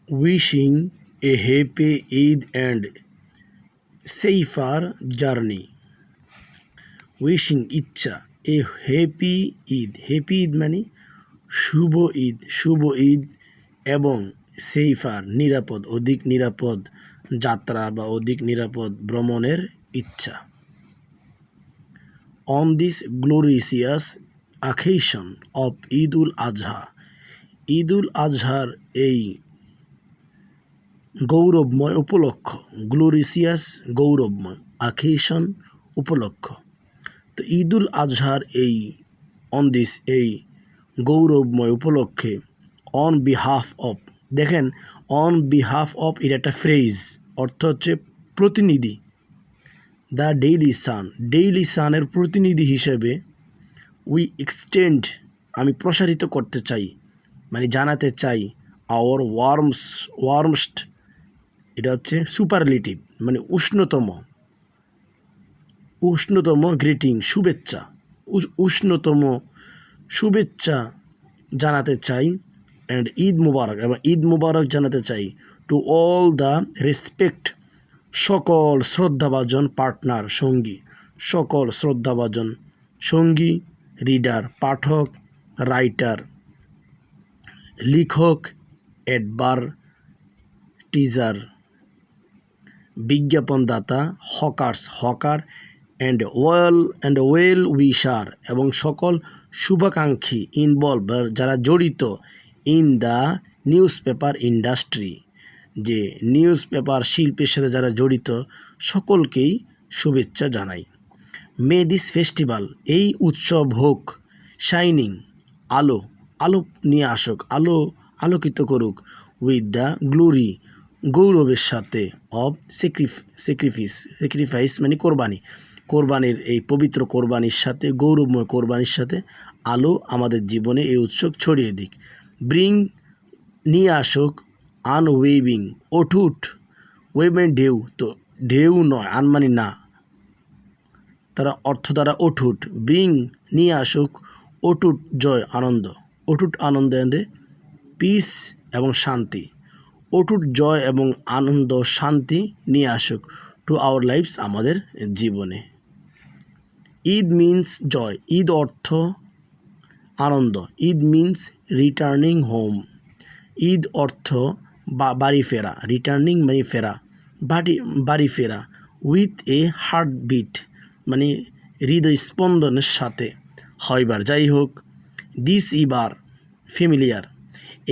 Wishing a happy Eid and safer journey. Wishing ইচ্ছা, a happy Eid মানে শুভ ঈদ এবং সেইফার নিরাপদ, অধিক নিরাপদ যাত্রা বা অধিক নিরাপদ ভ্রমণের ইচ্ছা। On this glorious occasion of Eid ul Azha, Eid ul আজহার এই গৌরবময় উপলক্ষ, গ্লোরিয়াস গৌরবময়, occasion উপলক্ষ। তো ঈদ উল আজহার এই এই গৌরবময় উপলক্ষে অন বিহাফ অফ, দেখেন অন বিহাফ অফ এটা একটা ফ্রেজ, অর্থ হচ্ছে প্রতিনিধি। দ্য ডেইলি সানের প্রতিনিধি হিসেবে উই এক্সটেন্ড, আমি প্রসারিত করতে চাই, মানে জানাতে চাই, আওয়ার ওয়ার্মস্ট, এটা হচ্ছে সুপারলেটিভ, মানে উষ্ণতম গ্রিটিং, শুভেচ্ছা, উষ্ণতম শুভেচ্ছা জানাতে চাই, অ্যান্ড ঈদ মুবারক, এবং ঈদ মুবারক জানাতে চাই টু অল দ্য রেসপেক্ট, সকল শ্রদ্ধাভাজন পার্টনার, সঙ্গী, সকল শ্রদ্ধাভাজন সঙ্গী, রিডার পাঠক, রাইটার লিখক, অ্যাডভার্টিজার বিজ্ঞাপনদাতা, হকার অ্যান্ড ওয়েল উইশার এবং সকল শুভাকাঙ্ক্ষী, ইনভলভ যারা জড়িত, in the news paper industry, যে নিউজ পেপার শিল্পের সাথে যারা জড়িত সকলকেই শুভেচ্ছা জানাই। মে দিস ফেস্টিভ্যাল, এই উৎসব হোক, শাইনিং আলো নিয়ে আসুক, আলোকিত করুক, উইথ দ্য গ্লোরি গৌরবের সাথে, অফ স্যাক্রিফাইস মানে কোরবানির এই পবিত্র কোরবানির সাথে, গৌরবময় কোরবানির সাথে আলো আমাদের জীবনে এই উৎসব ছড়িয়ে দিক। ব্রিং নিয়ে আসুক, আনওয়েভিং অটুট, ওয়েভ মানে ঢেউ, তো ঢেউ নয়, আন মানে না, তারা অর্থ দ্বারা অটুট, ব্রিং নিয়ে আসুক অটুট জয় আনন্দ, অটুট আনন্দ এনে পিস এবং শান্তি, অটুট জয় এবং আনন্দ শান্তি নিয়ে আসুক টু আওয়ার লাইফস, আমাদের জীবনে। ঈদ মিন্স জয়, ঈদ অর্থ আনন্দ, Eid means returning home, Eid অর্থ বাড়ি ফেরা, রিটার্নিং মানে ফেরা, বাড়ি ফেরা, উইথ এ হার্ট বিট মানে হৃদয় স্পন্দনের সাথে, হয়বার যাই হোক, দিস ইবার ফ্যামিলিয়ার,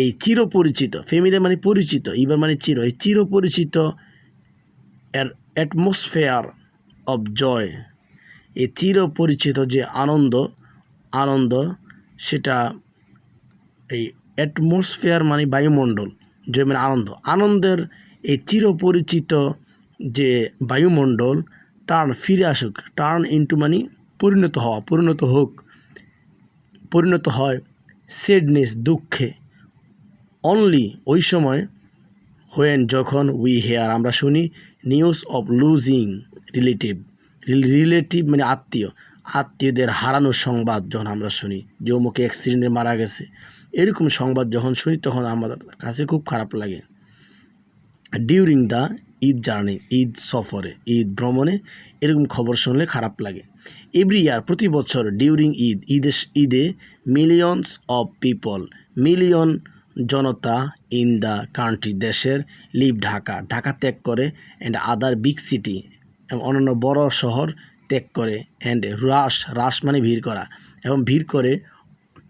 এই চিরপরিচিত, ফ্যামিলিয়ার মানে পরিচিত, ইবার মানে চির, এই চিরপরিচিত অ্যাটমসফেয়ার অফ জয়, এই চিরপরিচিত যে আনন্দ সেটা, এই অ্যাটমসফেয়ার মানে বায়ুমণ্ডল, জয় মানে আনন্দের এই চিরপরিচিত যে বায়ুমণ্ডল, ফিরে আসুক, টার্ন ইন্টু মানে পরিণত হয়, স্যাডনেস দুঃখে, অনলি ওই সময়, হোয়েন যখন, উই হেয়ার আমরা শুনি, নিউজ অফ লুজিং রিলেটিভ মানে আত্মীয়দের হারানোর সংবাদ যখন আমরা শুনি, যে অমুকে অ্যাক্সিডেন্টে মারা গেছে, এরকম সংবাদ যখন শুনি তখন আমাদের কাছে খুব খারাপ লাগে। During the Eid journey, Eid সফরে, ঈদ ভ্রমণে এরকম খবর শুনলে খারাপ লাগে। এভরি ইয়ার প্রতি বছর, ডিউরিং ঈদে millions of people, million Janata, in the country দেশের, লিভ ঢাকা ত্যাগ করে, অ্যান্ড আদার বিগ সিটি এবং অন্যান্য বড় শহর ত্যাগ করে, অ্যান্ড রাশ মানে ভিড় করা, এবং ভিড় করে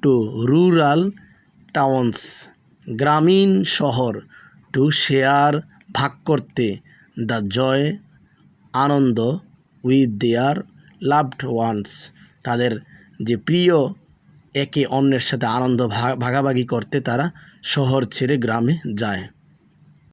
টু রুরাল টাউন্স গ্রামীণ শহর, টু শেয়ার ভাগ করতে, দ্য জয় আনন্দ, উইথ দেয়ার লাভড ওয়ান্স তাদের যে প্রিয়, একে অন্যের সাথে আনন্দ ভাগাভাগি করতে তারা শহর ছেড়ে গ্রামে যায়।